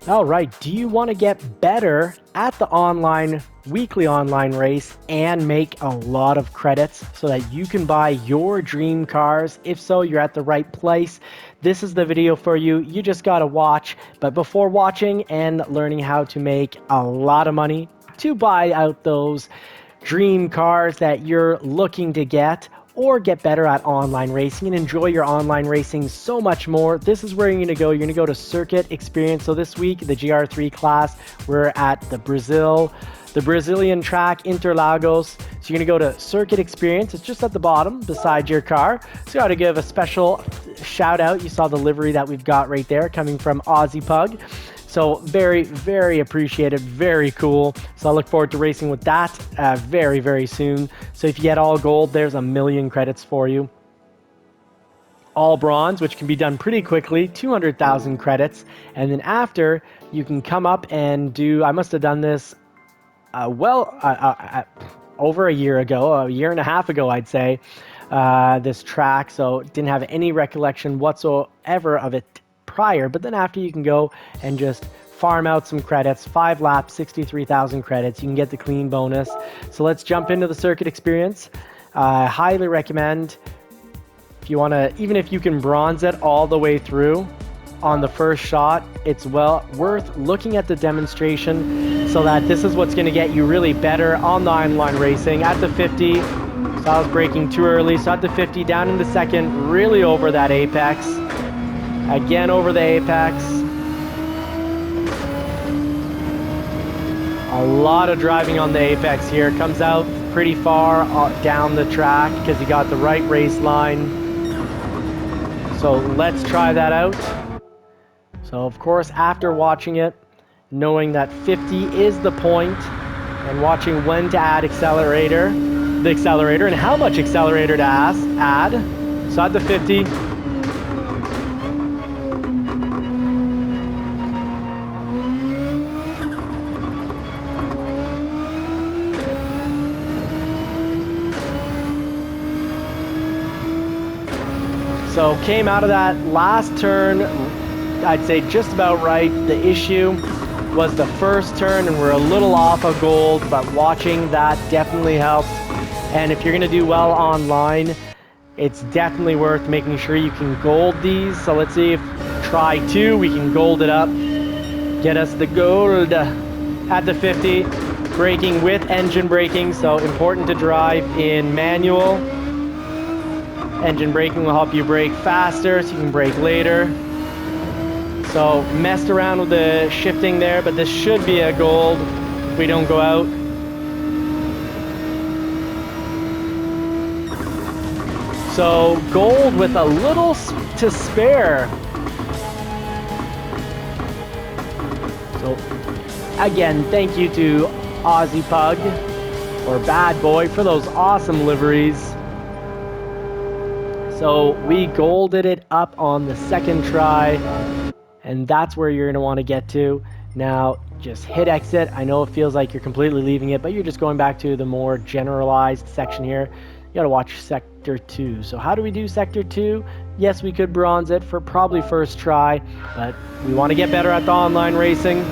All right, do you want to get better at the weekly online race and make a lot of credits so that you can buy your dream cars? If so, you're at the right place. This is the video for you. You just got to watch. But before watching and learning how to make a lot of money to buy out those dream cars that you're looking to get, or get better at online racing and enjoy your online racing so much more, this is where you're going to go. You're going to go to Circuit Experience. So this week, the GR3 class, we're at the Brazilian track, Interlagos. So you're going to go to Circuit Experience. It's just at the bottom beside your car. So you got to give a special shout out. You saw the livery that we've got right there coming from Aussie Pug. So very, very appreciated, very cool. So I look forward to racing with that very, very soon. So if you get all gold, there's 1,000,000 credits for you. All bronze, which can be done pretty quickly, 200,000 credits. And then after, you can come up and do, I must have done this over a year ago, a year and a half ago, I'd say, this track. So didn't have any recollection whatsoever of it prior, but then after you can go and just farm out some credits. 5 laps, 63,000 credits. You can get the clean bonus. So let's jump into the Circuit Experience. I highly recommend, if you want to, even if you can bronze it all the way through on the first shot, it's well worth looking at the demonstration, so that this is what's going to get you really better on the online racing. At the 50, so I was braking too early, so at the 50, down in the second, really over that apex. Again over the apex. A lot of driving on the apex here. Comes out pretty far down the track because he got the right race line. So let's try that out. So of course, after watching it, knowing that 50 is the point, and watching when to add the accelerator and how much accelerator to add. So at the 50, so came out of that last turn, I'd say just about right. The issue was the first turn, and we're a little off of gold, but watching that definitely helped. And if you're going to do well online, it's definitely worth making sure you can gold these. So let's see if try 2, we can gold it up. Get us the gold at the 50. Braking with engine braking, so important to drive in manual. Engine braking will help you brake faster, so you can brake later. So messed around with the shifting there, but this should be a gold if we don't go out. So gold with a little to spare. So again, thank you to Aussie Pug, or Bad Boy, for those awesome liveries. So we golded it up on the second try, and that's where you're going to want to get to. Now, just hit exit. I know it feels like you're completely leaving it, but you're just going back to the more generalized section here. You got to watch Sector 2. So how do we do Sector 2? Yes, we could bronze it for probably first try, but we want to get better at the online racing.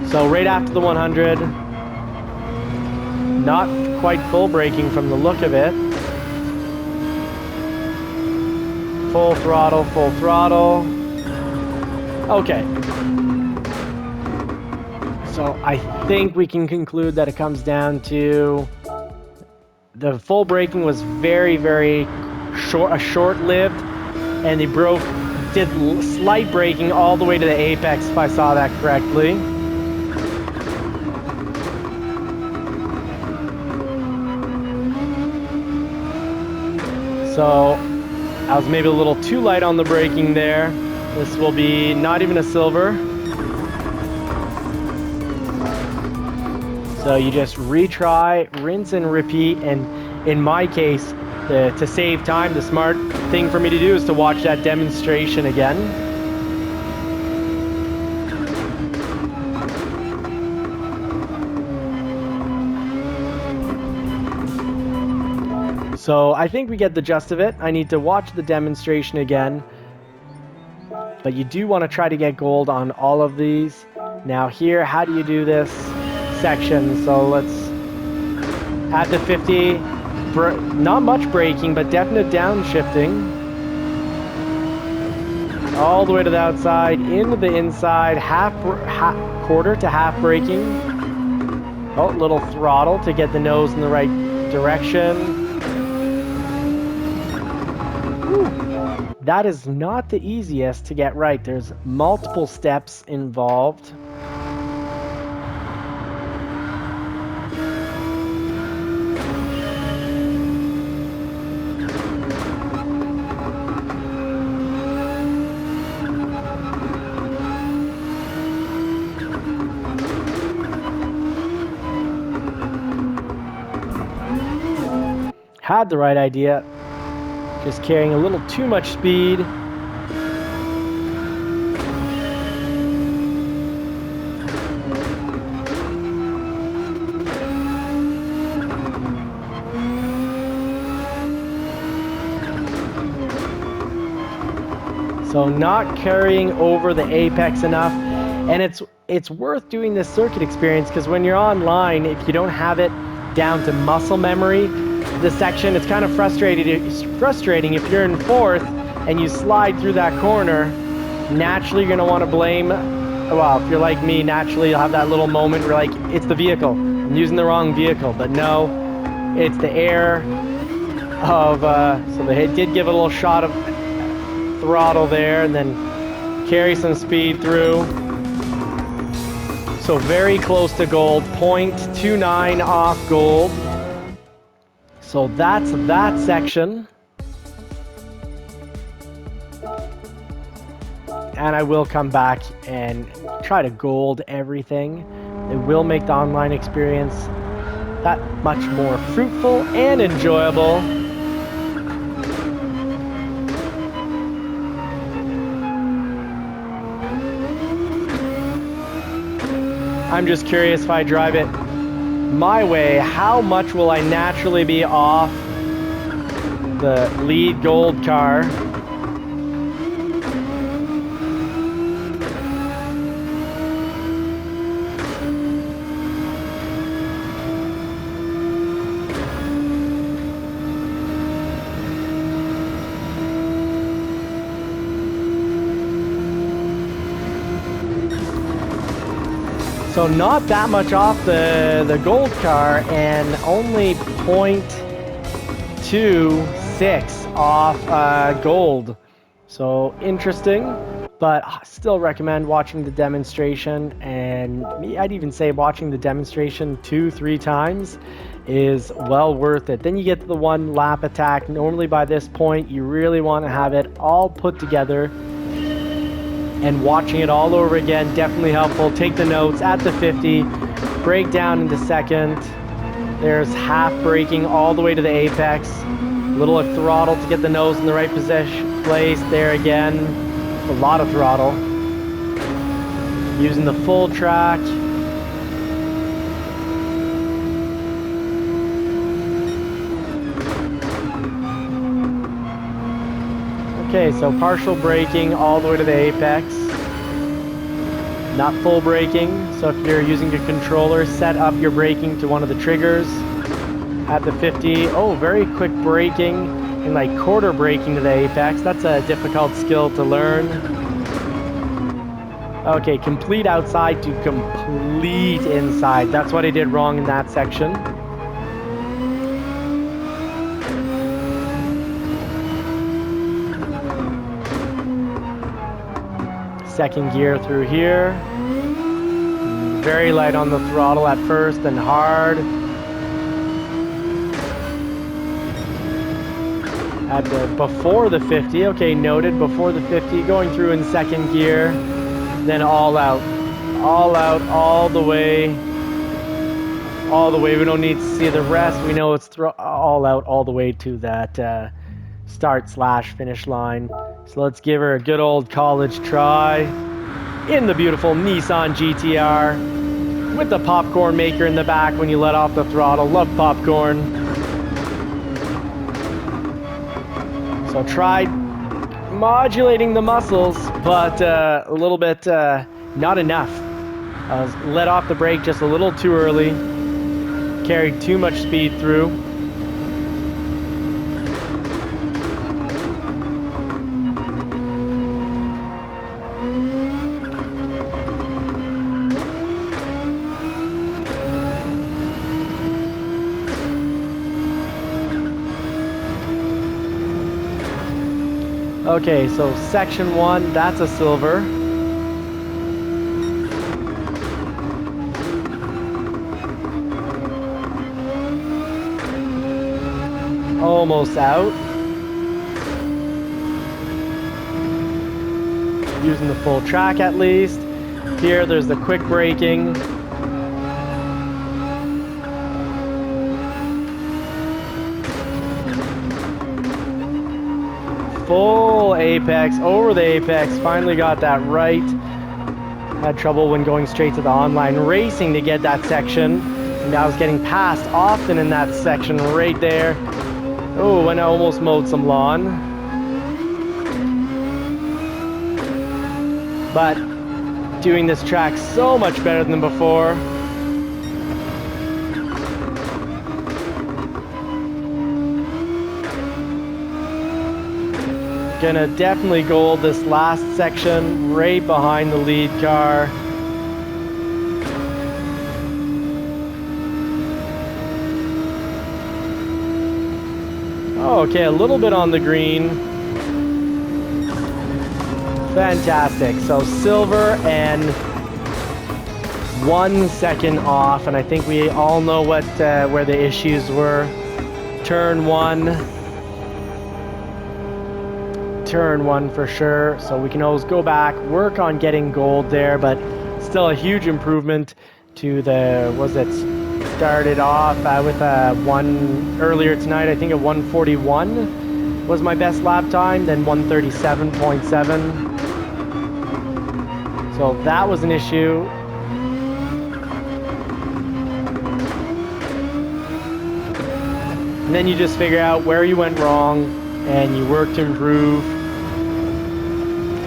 So right after the 100, not quite full braking from the look of it. Full throttle, full throttle. Okay. So I think we can conclude that it comes down to the full braking was very, very short-lived, and they did slight braking all the way to the apex, if I saw that correctly. So I was maybe a little too light on the braking there. This will be not even a silver. So you just retry, rinse and repeat, and in my case, to save time, the smart thing for me to do is to watch that demonstration again. So I think we get the gist of it. I need to watch the demonstration again. but you do want to try to get gold on all of these. Now here, how do you do this section? So let's add the 50. Not much braking, but definite downshifting. All the way to the outside, into the inside, quarter to half braking. Oh, little throttle to get the nose in the right direction. Whew. That is not the easiest to get right. There's multiple steps involved. Had the right idea, just carrying a little too much speed. So not carrying over the apex enough, and it's worth doing this circuit experience because when you're online, if you don't have it down to muscle memory, this section, it's kind of frustrating if you're in fourth and you slide through that corner. Naturally, you're going to want to blame, well, if you're like me, naturally you'll have that little moment where like, it's the vehicle. I'm using the wrong vehicle. But no, it's the air of, so they did give it a little shot of throttle there and then carry some speed through. So very close to gold, 0.29 off gold. So that's that section. And I will come back and try to gold everything. It will make the online experience that much more fruitful and enjoyable. I'm just curious if I drive it my way, how much will I naturally be off the lead gold car? So not that much off the gold car and only 0.26 off gold. So interesting, but I still recommend watching the demonstration, and I'd even say watching the demonstration 2-3 times is well worth it. Then you get to the one lap attack. Normally by this point you really want to have it all put together, and watching it all over again, definitely helpful. Take the notes at the 50, break down into second. There's half braking all the way to the apex. Little throttle to get the nose in the right place there again. A lot of throttle. Using the full track. Okay, so partial braking all the way to the apex. Not full braking, so if you're using your controller, set up your braking to one of the triggers. At the 50, oh, very quick braking and like quarter braking to the apex. That's a difficult skill to learn. Okay, complete outside to complete inside. That's what I did wrong in that section. Second gear through here. Very light on the throttle at first, then hard. At the before the 50, okay, noted, before the 50, going through in second gear, then all out, all the way. We don't need to see the rest. We know it's all out, all the way to that start/finish line. So let's give her a good old college try in the beautiful Nissan GTR with the popcorn maker in the back when you let off the throttle. Love popcorn. So try modulating the muscles, but a little bit not enough. I was let off the brake just a little too early, carried too much speed through. Okay, so section 1, that's a silver. Almost out. Using the full track at least. Here, there's the quick braking. Full apex, over the apex, finally got that right. Had trouble when going straight to the online racing to get that section. And I was getting passed often in that section right there. Oh, and I almost mowed some lawn. But doing this track so much better than before. Gonna definitely gold this last section right behind the lead car. Okay, a little bit on the green. Fantastic. So silver and 1 second off, and I think we all know what where the issues were. Turn one for sure, so we can always go back, work on getting gold there, but still a huge improvement to the, started off with a one earlier tonight, I think a 141 was my best lap time, then 137.7, so that was an issue. And then you just figure out where you went wrong and you work to improve.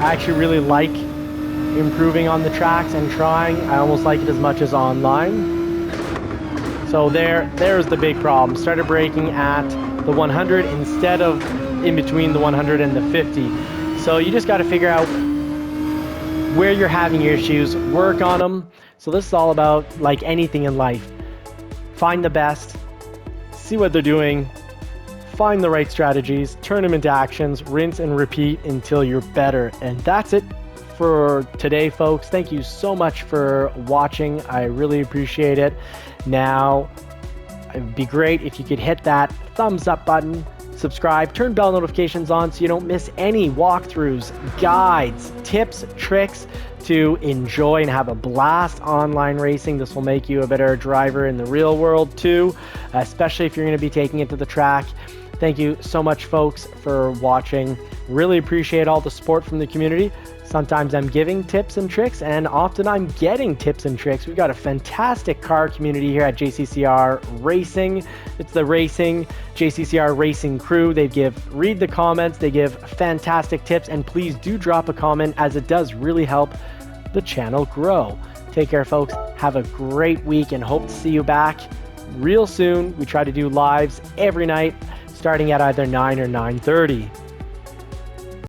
I actually really like improving on the tracks and trying. I almost like it as much as online. So there's the big problem. Started braking at the 100 instead of in between the 100 and the 50. So you just got to figure out where you're having your issues, work on them. So this is all about, like anything in life, find the best, see what they're doing, find the right strategies, turn them into actions, rinse and repeat until you're better. And that's it for today, folks. Thank you so much for watching. I really appreciate it. Now, it'd be great if you could hit that thumbs up button, subscribe, turn bell notifications on so you don't miss any walkthroughs, guides, tips, tricks to enjoy and have a blast online racing. This will make you a better driver in the real world too, especially if you're going to be taking it to the track. Thank you so much, folks, for watching. Really appreciate all the support from the community. Sometimes I'm giving tips and tricks, and often I'm getting tips and tricks. We've got a fantastic car community here at JCCR Racing. It's the JCCR Racing crew. Read the comments, they give fantastic tips, and please do drop a comment, as it does really help the channel grow. Take care, folks. Have a great week and hope to see you back real soon. We try to do lives every night, starting at either 9 or 9:30.